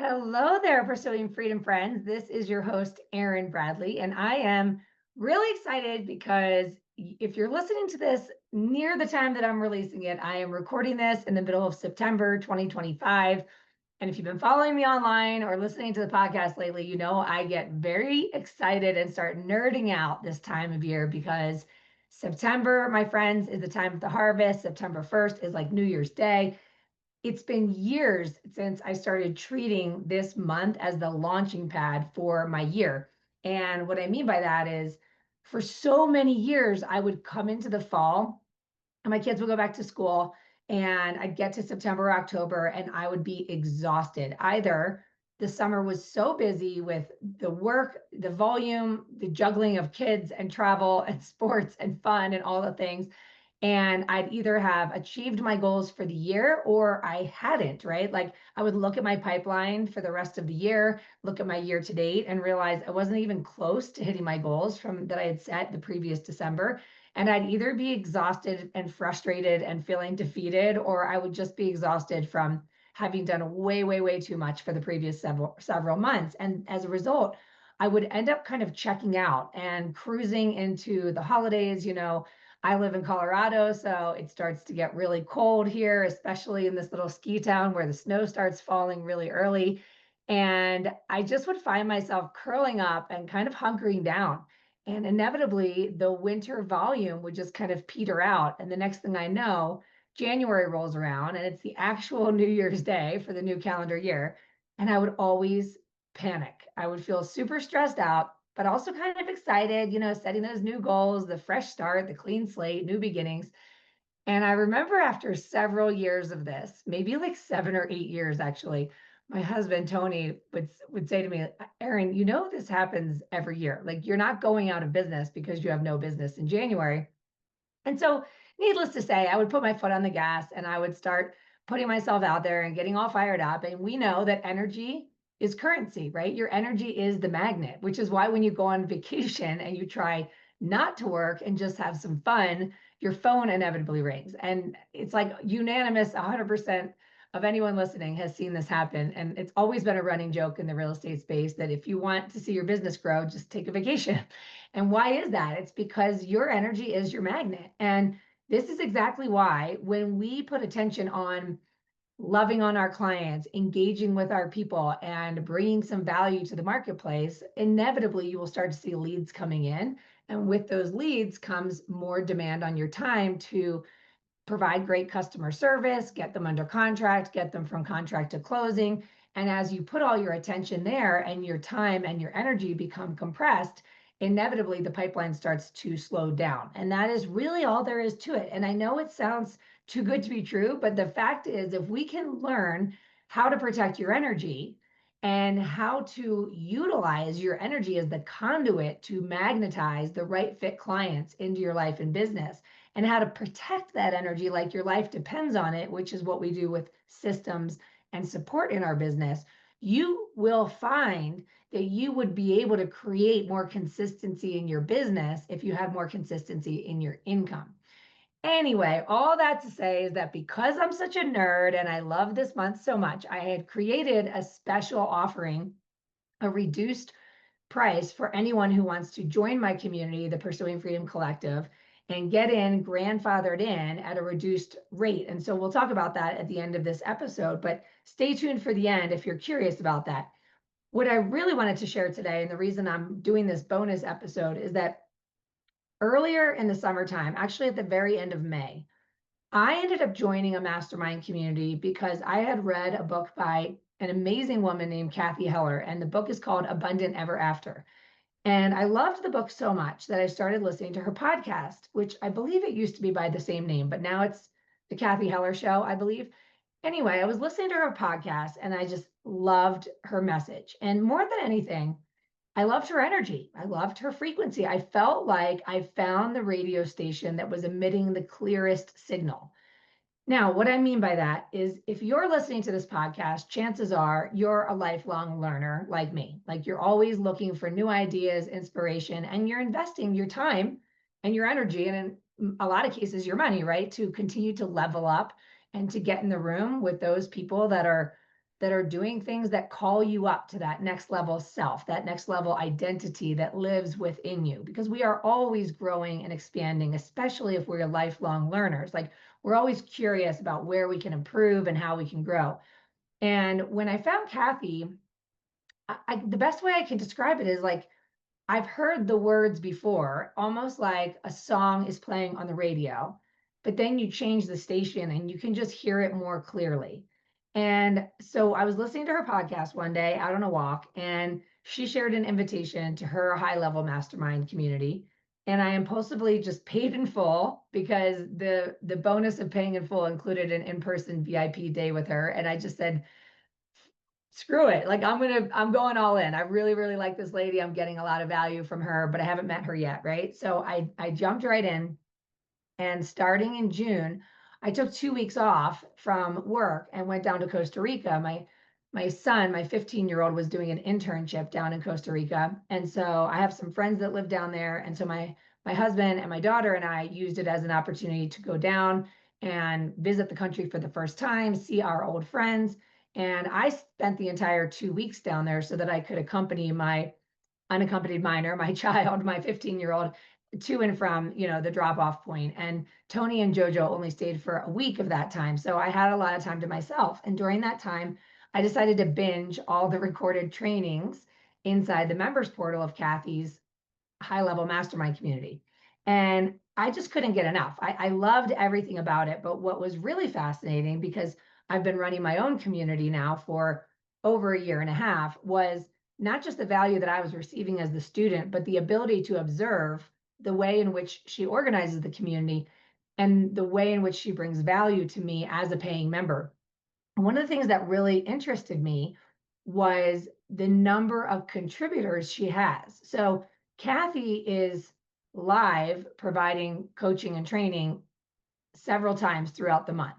Hello there, Pursuing Freedom friends. This is your host, Erin Bradley, and I am really excited because if you're listening to this near the time that I'm releasing it, I am recording this in the middle of September 2025. And if you've been following me online or listening to the podcast lately, you know I get very excited and start nerding out this time of year because September, my friends, is the time of the harvest. September 1st is like New Year's Day. It's been years since I started treating this month as the launching pad for my year. And what I mean by that is for so many years, I would come into the fall and my kids would go back to school and I'd get to September, October, and I would be exhausted. Either the summer was so busy with the work, the volume, the juggling of kids and travel and sports and fun and all the things, and I'd either have achieved my goals for the year or I hadn't, right? Like I would look at my pipeline for the rest of the year, look at my year to date, and realize I wasn't even close to hitting my goals from that I had set the previous December. And I'd either be exhausted and frustrated and feeling defeated, or I would just be exhausted from having done way, way, way too much for the previous several months. And as a result, I would end up kind of checking out and cruising into the holidays. I live in Colorado, so it starts to get really cold here, especially in this little ski town where the snow starts falling really early. And I just would find myself curling up and kind of hunkering down. And inevitably, the winter volume would just kind of peter out. And the next thing I know, January rolls around and it's the actual New Year's Day for the new calendar year. And I would always panic. I would feel super stressed out, but also kind of excited, setting those new goals, the fresh start, the clean slate, new beginnings. And I remember after several years of this, maybe like 7 or 8 years actually, my husband Tony would say to me, Erin, this happens every year. Like you're not going out of business because you have no business in January. And so, needless to say, I would put my foot on the gas and I would start putting myself out there and getting all fired up. And we know that energy is currency, right? Your energy is the magnet, which is why when you go on vacation and you try not to work and just have some fun, your phone inevitably rings. And it's like unanimous 100% of anyone listening has seen this happen. And it's always been a running joke in the real estate space that if you want to see your business grow, just take a vacation. And why is that? It's because your energy is your magnet. And this is exactly why when we put attention on loving on our clients, engaging with our people, and bringing some value to the marketplace, inevitably you will start to see leads coming in. And with those leads comes more demand on your time to provide great customer service, get them under contract, get them from contract to closing. And as you put all your attention there and your time and your energy become compressed, inevitably the pipeline starts to slow down. And that is really all there is to it. And I know it sounds too good to be true, but the fact is, if we can learn how to protect your energy and how to utilize your energy as the conduit to magnetize the right fit clients into your life and business, and how to protect that energy like your life depends on it, which is what we do with systems and support in our business, you will find that you would be able to create more consistency in your business if you have more consistency in your income. Anyway, all that to say is that because I'm such a nerd and I love this month so much, I had created a special offering, a reduced price for anyone who wants to join my community, the Pursuing Freedom Collective, and get in grandfathered in at a reduced rate. And so we'll talk about that at the end of this episode, but stay tuned for the end if you're curious about that. What I really wanted to share today, and the reason I'm doing this bonus episode, is that earlier in the summertime, actually at the very end of May, I ended up joining a mastermind community because I had read a book by an amazing woman named Cathy Heller, and the book is called Abundant Ever After. And I loved the book so much that I started listening to her podcast, which I believe it used to be by the same name, but now it's the Cathy Heller Show, I believe. Anyway, I was listening to her podcast and I just loved her message. And more than anything, I loved her energy. I loved her frequency. I felt like I found the radio station that was emitting the clearest signal. Now, what I mean by that is if you're listening to this podcast, chances are you're a lifelong learner like me. Like you're always looking for new ideas, inspiration, and you're investing your time and your energy, and in a lot of cases, your money, right, to continue to level up and to get in the room with those people that are that are doing things that call you up to that next level self, that next level identity that lives within you. Because we are always growing and expanding, especially if we're lifelong learners. Like, we're always curious about where we can improve and how we can grow. And when I found Cathy, the best way I can describe it is like, I've heard the words before, almost like a song is playing on the radio, but then you change the station and you can just hear it more clearly. And so I was listening to her podcast one day out on a walk, and she shared an invitation to her high level mastermind community. And I impulsively just paid in full, because the bonus of paying in full included an in-person VIP day with her. And I just said, screw it. Like, I'm going all in. I really, really like this lady. I'm getting a lot of value from her, but I haven't met her yet. Right. So I jumped right in, and starting in June, I took 2 weeks off from work and went down to Costa Rica. My son, my 15-year-old, was doing an internship down in Costa Rica. And so I have some friends that live down there. And so my husband and my daughter and I used it as an opportunity to go down and visit the country for the first time, see our old friends. And I spent the entire 2 weeks down there so that I could accompany my unaccompanied minor, my child, my 15-year-old, to and from, the drop off point. And Tony and Jojo only stayed for a week of that time. So I had a lot of time to myself. And during that time, I decided to binge all the recorded trainings inside the members portal of Cathy's high level mastermind community. And I just couldn't get enough. I loved everything about it. But what was really fascinating, because I've been running my own community now for over a year and a half, was not just the value that I was receiving as the student, but the ability to observe the way in which she organizes the community and the way in which she brings value to me as a paying member. One of the things that really interested me was the number of contributors she has. So Cathy is live providing coaching and training several times throughout the month.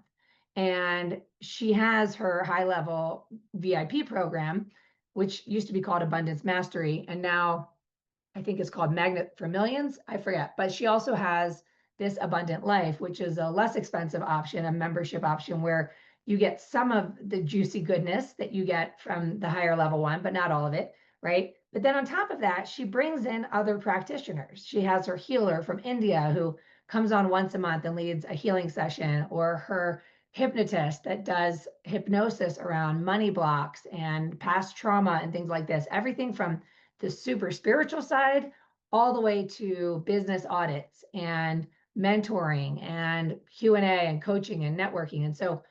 And she has her high level VIP program, which used to be called Abundance Mastery. And now I think it's called Magnet for Millions. I forget. But she also has this Abundant Life, which is a less expensive option, a membership option, where you get some of the juicy goodness that you get from the higher level one, but not all of it, right? But then on top of that, she brings in other practitioners. She has her healer from India who comes on once a month and leads a healing session, or her hypnotist that does hypnosis around money blocks and past trauma and things like this. Everything from the super spiritual side all the way to business audits and mentoring and Q&A and coaching and networking. And so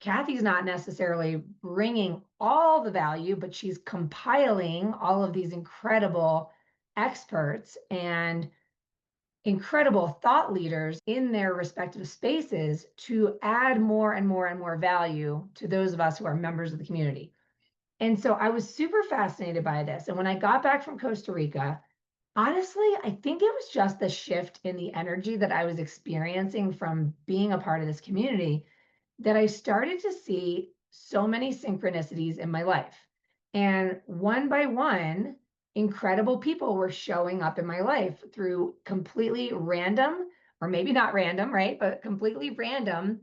Cathy's not necessarily bringing all the value, but she's compiling all of these incredible experts and incredible thought leaders in their respective spaces to add more and more and more value to those of us who are members of the community. And so I was super fascinated by this. And when I got back from Costa Rica, honestly, I think it was just the shift in the energy that I was experiencing from being a part of this community, that I started to see so many synchronicities in my life. And one by one, incredible people were showing up in my life through completely random, or maybe not random, right? But completely random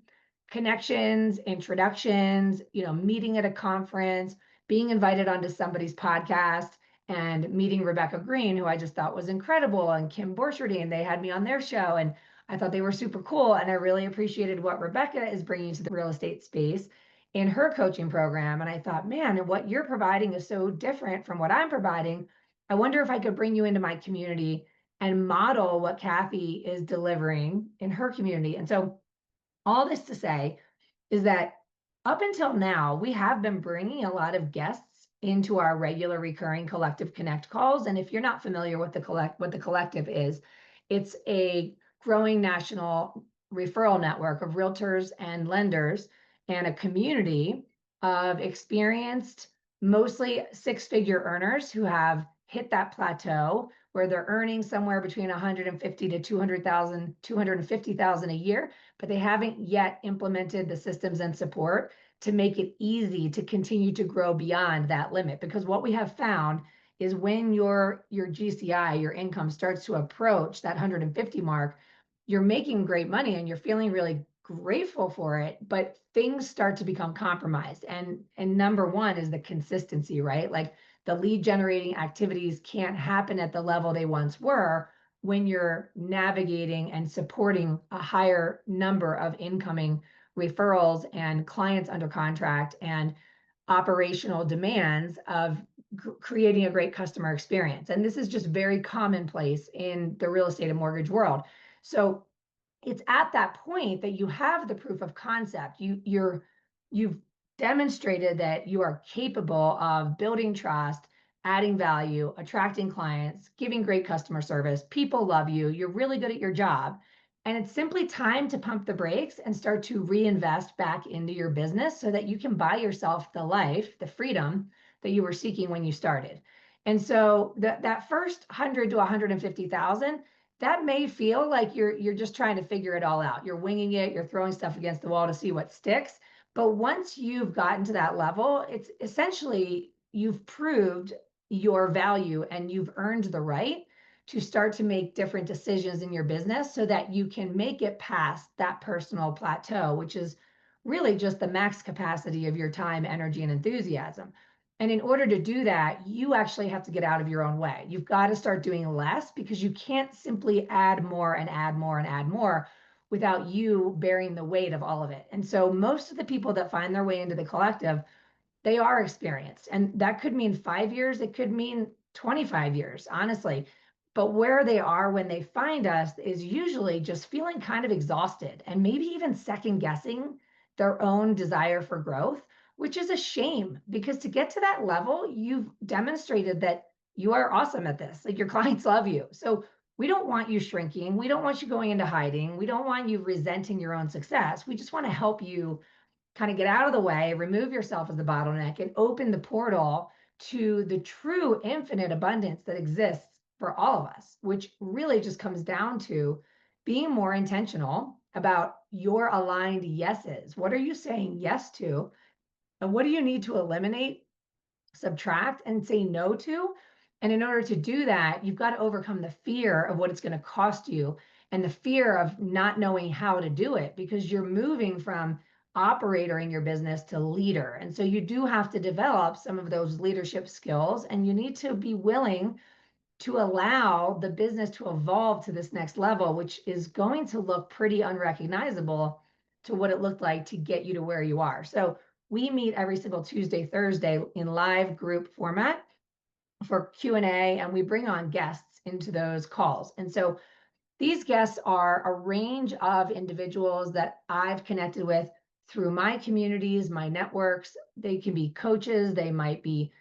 connections, introductions, meeting at a conference, being invited onto somebody's podcast, and meeting Rebecca Green, who I just thought was incredible, and Kim Borcherding. They had me on their show, and I thought they were super cool. And I really appreciated what Rebecca is bringing to the real estate space in her coaching program. And I thought, man, what you're providing is so different from what I'm providing. I wonder if I could bring you into my community and model what Cathy is delivering in her community. And so all this to say is that up until now, we have been bringing a lot of guests into our regular recurring Collective Connect calls. And if you're not familiar with what the Collective is, it's a growing national referral network of realtors and lenders, and a community of experienced, mostly six-figure earners who have hit that plateau where they're earning somewhere between 150 to 200,000, 250,000 a year, but they haven't yet implemented the systems and support to make it easy to continue to grow beyond that limit. Because what we have found is when your GCI, your income, starts to approach that 150 mark, you're making great money and you're feeling really grateful for it, but things start to become compromised. And number one is the consistency, right? Like the lead generating activities can't happen at the level they once were when you're navigating and supporting a higher number of incoming referrals and clients under contract and operational demands of creating a great customer experience. And this is just very commonplace in the real estate and mortgage world. So it's at that point that you have the proof of concept. You've demonstrated that you are capable of building trust, adding value, attracting clients, giving great customer service. People love you. You're really good at your job. And it's simply time to pump the brakes and start to reinvest back into your business so that you can buy yourself the life, the freedom that you were seeking when you started. And so that first 100 to 150,000, that may feel like you're just trying to figure it all out. You're winging it, you're throwing stuff against the wall to see what sticks. But once you've gotten to that level, it's essentially you've proved your value and you've earned the right to start to make different decisions in your business so that you can make it past that personal plateau, which is really just the max capacity of your time, energy, and enthusiasm. And in order to do that, you actually have to get out of your own way. You've got to start doing less because you can't simply add more and add more and add more without you bearing the weight of all of it. And so most of the people that find their way into the collective, they are experienced. And that could mean 5 years, it could mean 25 years, honestly. But where they are when they find us is usually just feeling kind of exhausted and maybe even second guessing their own desire for growth, which is a shame because to get to that level, you've demonstrated that you are awesome at this. Like your clients love you. So we don't want you shrinking. We don't want you going into hiding. We don't want you resenting your own success. We just want to help you kind of get out of the way, remove yourself as the bottleneck, and open the portal to the true infinite abundance that exists for all of us, which really just comes down to being more intentional about your aligned yeses. What are you saying yes to? And what do you need to eliminate, subtract, and say no to? And in order to do that, you've got to overcome the fear of what it's going to cost you and the fear of not knowing how to do it because you're moving from operator in your business to leader. And so you do have to develop some of those leadership skills and you need to be willing to allow the business to evolve to this next level, which is going to look pretty unrecognizable to what it looked like to get you to where you are. So we meet every single Tuesday, Thursday in live group format for Q&A, and we bring on guests into those calls. And so these guests are a range of individuals that I've connected with through my communities, my networks. They can be coaches, they might be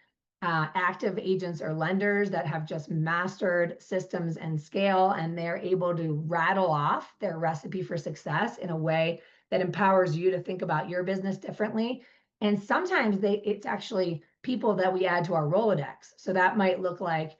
active agents or lenders that have just mastered systems and scale, and they're able to rattle off their recipe for success in a way that empowers you to think about your business differently. And sometimes it's actually people that we add to our Rolodex. So that might look like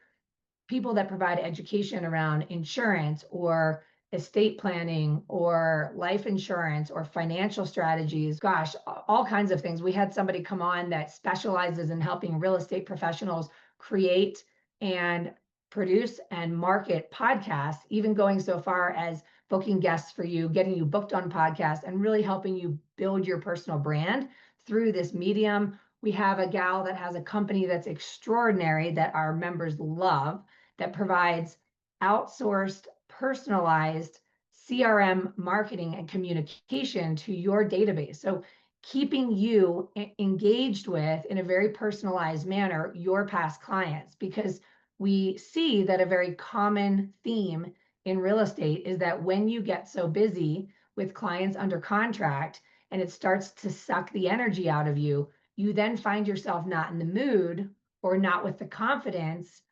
people that provide education around insurance or estate planning or life insurance or financial strategies. Gosh, all kinds of things. We had somebody come on that specializes in helping real estate professionals create and produce and market podcasts, even going so far as booking guests for you, getting you booked on podcasts, and really helping you build your personal brand through this medium. We have a gal that has a company that's extraordinary that our members love that provides outsourced, personalized CRM marketing and communication to your database. So keeping you engaged with, in a very personalized manner, your past clients, because we see that a very common theme in real estate is that when you get so busy with clients under contract and it starts to suck the energy out of you, you then find yourself not in the mood or not with the confidence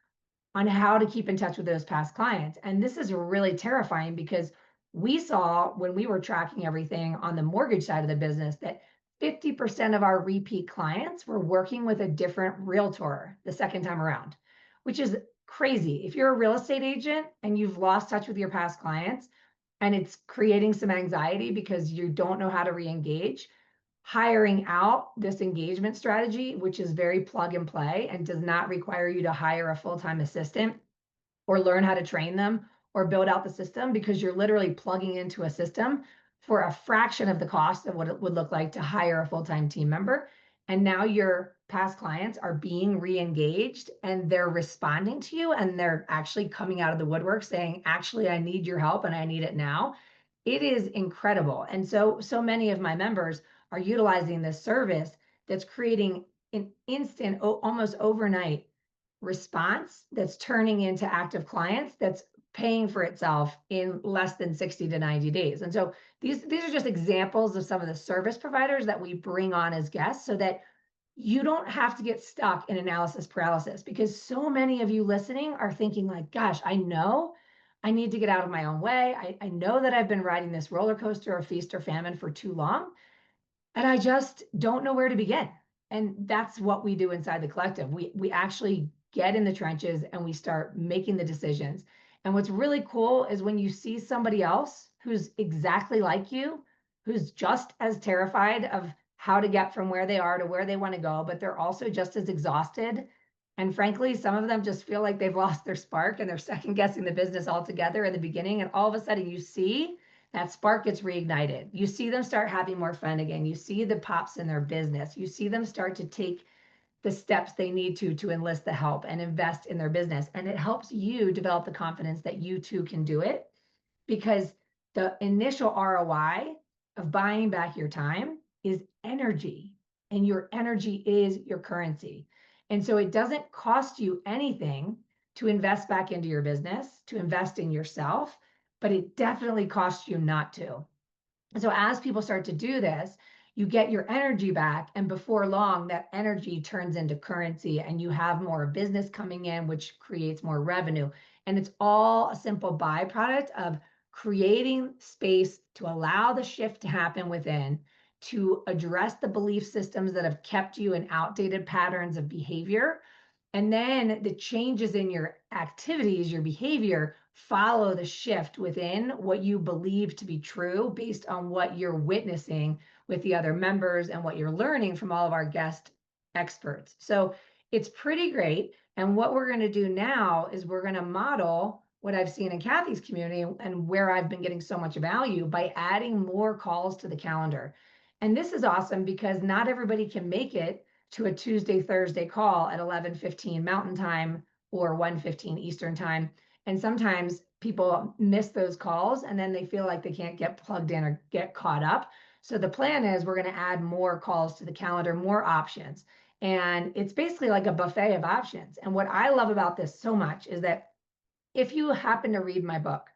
on how to keep in touch with those past clients. And this is really terrifying because we saw when we were tracking everything on the mortgage side of the business that 50% of our repeat clients were working with a different realtor the second time around, which is crazy. If you're a real estate agent and you've lost touch with your past clients and it's creating some anxiety because you don't know how to re-engage, hiring out this engagement strategy, which is very plug and play and does not require you to hire a full-time assistant or learn how to train them or build out the system, because you're literally plugging into a system for a fraction of the cost of what it would look like to hire a full-time team member. And now your past clients are being re-engaged and they're responding to you, and they're actually coming out of the woodwork saying, actually, I need your help and I need it now. It is incredible. And so many of my members are utilizing this service that's creating an instant, almost overnight response that's turning into active clients, that's paying for itself in less than 60 to 90 days. And so these are just examples of some of the service providers that we bring on as guests, so that you don't have to get stuck in analysis paralysis, because so many of you listening are thinking like, gosh, I know I need to get out of my own way. I know that I've been riding this roller coaster of feast or famine for too long, and I just don't know where to begin. And that's what we do inside the collective. We actually get in the trenches and we start making the decisions. And what's really cool is when you see somebody else who's exactly like you, who's just as terrified of how to get from where they are to where they want to go, but they're also just as exhausted. And frankly, some of them just feel like they've lost their spark and they're second guessing the business altogether in the beginning. And all of a sudden you see that spark gets reignited. You see them start having more fun again. You see the pops in their business. You see them start to take the steps they need to enlist the help and invest in their business. And it helps you develop the confidence that you too can do it, because the initial ROI of buying back your time is energy, and your energy is your currency. And so it doesn't cost you anything to invest back into your business, to invest in yourself, but it definitely costs you not to. So as people start to do this, you get your energy back, and before long, that energy turns into currency and you have more business coming in, which creates more revenue. And it's all a simple byproduct of creating space to allow the shift to happen within, to address the belief systems that have kept you in outdated patterns of behavior. And then the changes in your activities, your behavior, follow the shift within what you believe to be true based on what you're witnessing with the other members and what you're learning from all of our guest experts. So it's pretty great. And what we're going to do now is we're going to model what I've seen in Cathy's community and where I've been getting so much value by adding more calls to the calendar. And this is awesome because not everybody can make it to a Tuesday, Thursday call at 11:15 Mountain Time or 1:15 Eastern Time. And sometimes people miss those calls and then they feel like they can't get plugged in or get caught up. So the plan is we're going to add more calls to the calendar, more options. And it's basically like a buffet of options. And what I love about this so much is that if you happen to read my book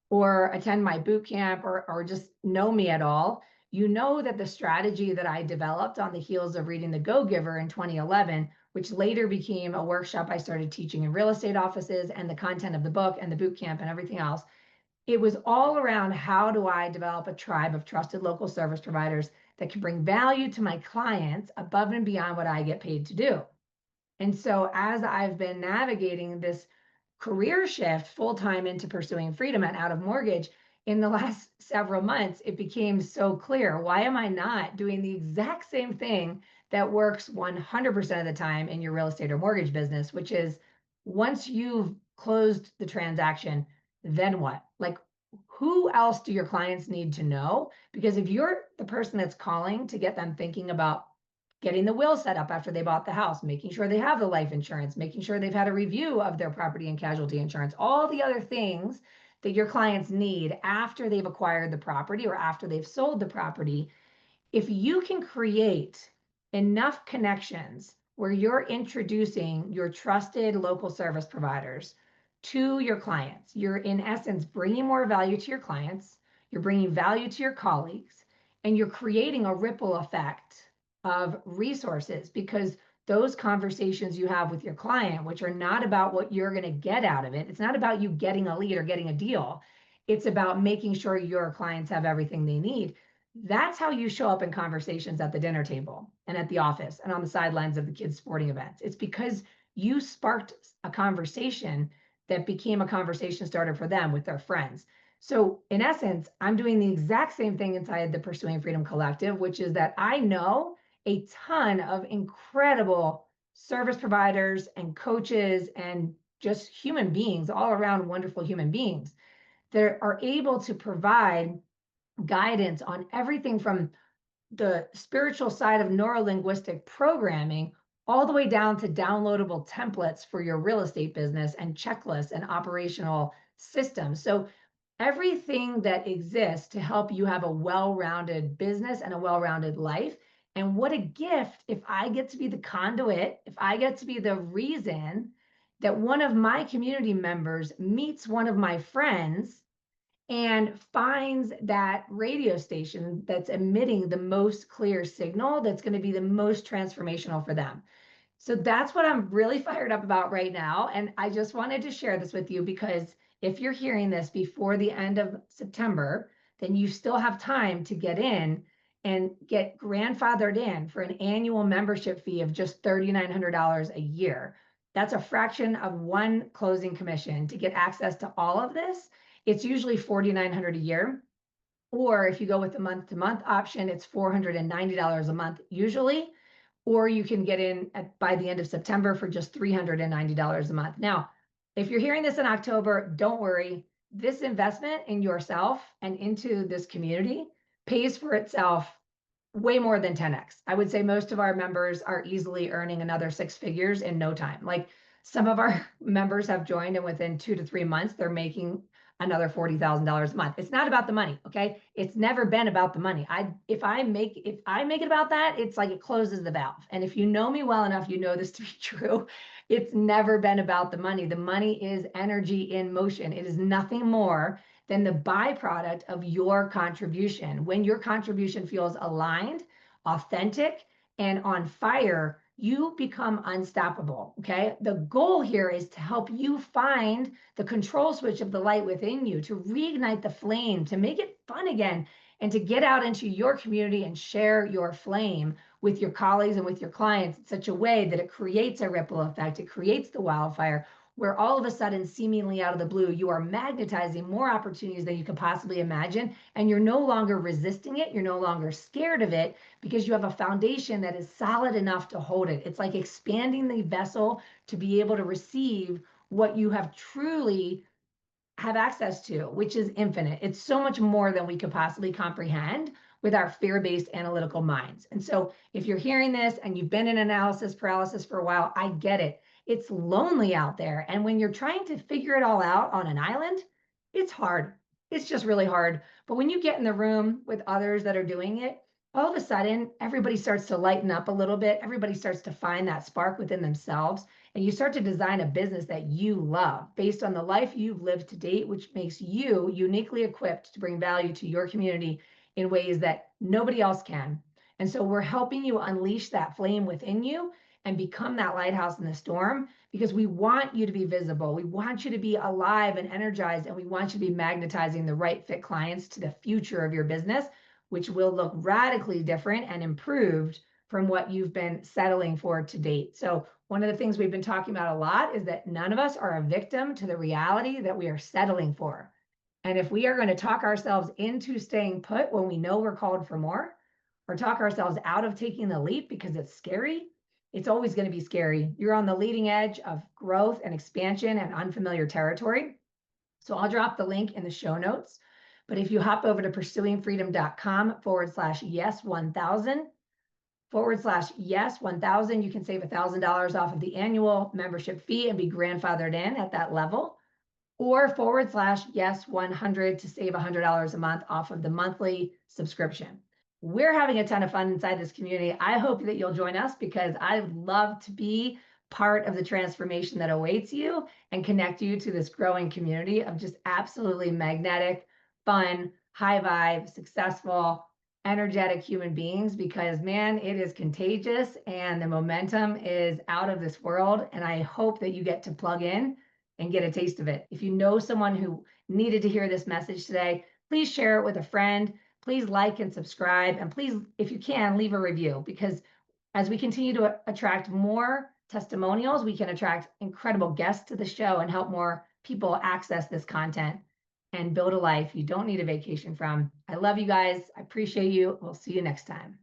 or attend my boot camp or just know me at all, you know that the strategy that I developed on the heels of reading The Go-Giver in 2011, which later became a workshop I started teaching in real estate offices, and the content of the book and the boot camp and everything else, it was all around how do I develop a tribe of trusted local service providers that can bring value to my clients above and beyond what I get paid to do. And so as I've been navigating this career shift full-time into pursuing freedom and out of mortgage in the last several months, it became so clear. Why am I not doing the exact same thing that works 100% of the time in your real estate or mortgage business, which is once you've closed the transaction, then what? Like, who else do your clients need to know? Because if you're the person that's calling to get them thinking about getting the will set up after they bought the house, making sure they have the life insurance, making sure they've had a review of their property and casualty insurance, all the other things that your clients need after they've acquired the property or after they've sold the property. If you can create enough connections where you're introducing your trusted local service providers to your clients, you're in essence bringing more value to your clients, you're bringing value to your colleagues, and you're creating a ripple effect of resources, because those conversations you have with your client, which are not about what you're going to get out of it, it's not about you getting a lead or getting a deal, it's about making sure your clients have everything they need. That's how you show up in conversations at the dinner table and at the office and on the sidelines of the kids' sporting events. It's because you sparked a conversation that became a conversation starter for them with their friends. So in essence, I'm doing the exact same thing inside the Pursuing Freedom Collective, which is that I know a ton of incredible service providers and coaches and just human beings, all around wonderful human beings that are able to provide guidance on everything from the spiritual side of neurolinguistic programming all the way down to downloadable templates for your real estate business and checklists and operational systems. So everything that exists to help you have a well-rounded business and a well-rounded life. And what a gift if I get to be the conduit, if I get to be the reason that one of my community members meets one of my friends and finds that radio station that's emitting the most clear signal that's going to be the most transformational for them. So that's what I'm really fired up about right now. And I just wanted to share this with you because if you're hearing this before the end of September, then you still have time to get in and get grandfathered in for an annual membership fee of just $3,900 a year. That's a fraction of one closing commission to get access to all of this. It's usually $4,900 a year. Or if you go with the month-to-month option, it's $490 a month usually. Or you can get in by the end of September for just $390 a month. Now, if you're hearing this in October, don't worry. This investment in yourself and into this community pays for itself way more than 10x. I would say most of our members are easily earning another six figures in no time. Like some of our members have joined and within 2 to 3 months, they're making another $40,000 a month. It's not about the money, okay? It's never been about the money. If I make it about that, it's like it closes the valve. And if you know me well enough, you know this to be true. It's never been about the money. The money is energy in motion. It is nothing more than the byproduct of your contribution. When your contribution feels aligned, authentic, and on fire, you become unstoppable, okay? The goal here is to help you find the control switch of the light within you, to reignite the flame, to make it fun again, and to get out into your community and share your flame with your colleagues and with your clients in such a way that it creates a ripple effect, it creates the wildfire, where all of a sudden, seemingly out of the blue, you are magnetizing more opportunities than you could possibly imagine. And you're no longer resisting it. You're no longer scared of it because you have a foundation that is solid enough to hold it. It's like expanding the vessel to be able to receive what you have truly have access to, which is infinite. It's so much more than we could possibly comprehend with our fear-based analytical minds. And so if you're hearing this and you've been in analysis paralysis for a while, I get it. It's lonely out there. And when you're trying to figure it all out on an island, it's hard. It's just really hard. But when you get in the room with others that are doing it, all of a sudden, everybody starts to lighten up a little bit. Everybody starts to find that spark within themselves. And you start to design a business that you love based on the life you've lived to date, which makes you uniquely equipped to bring value to your community in ways that nobody else can. And so we're helping you unleash that flame within you and become that lighthouse in the storm because we want you to be visible. We want you to be alive and energized, and we want you to be magnetizing the right fit clients to the future of your business, which will look radically different and improved from what you've been settling for to date. So one of the things we've been talking about a lot is that none of us are a victim to the reality that we are settling for. And if we are going to talk ourselves into staying put when we know we're called for more, or talk ourselves out of taking the leap because it's scary, it's always going to be scary. You're on the leading edge of growth and expansion and unfamiliar territory. So I'll drop the link in the show notes. But if you hop over to pursuingfreedom.com/yes1000, /yes1000, you can save $1,000 off of the annual membership fee and be grandfathered in at that level, or /yes100 to save $100 a month off of the monthly subscription. We're having a ton of fun inside this community. I hope that you'll join us because I would love to be part of the transformation that awaits you and connect you to this growing community of just absolutely magnetic, fun, high vibe, successful, energetic human beings, because man, it is contagious and the momentum is out of this world. And I hope that you get to plug in and get a taste of it. If you know someone who needed to hear this message today, please share it with a friend. Please like and subscribe. And please, if you can, leave a review, because as we continue to attract more testimonials, we can attract incredible guests to the show and help more people access this content and build a life you don't need a vacation from. I love you guys. I appreciate you. We'll see you next time.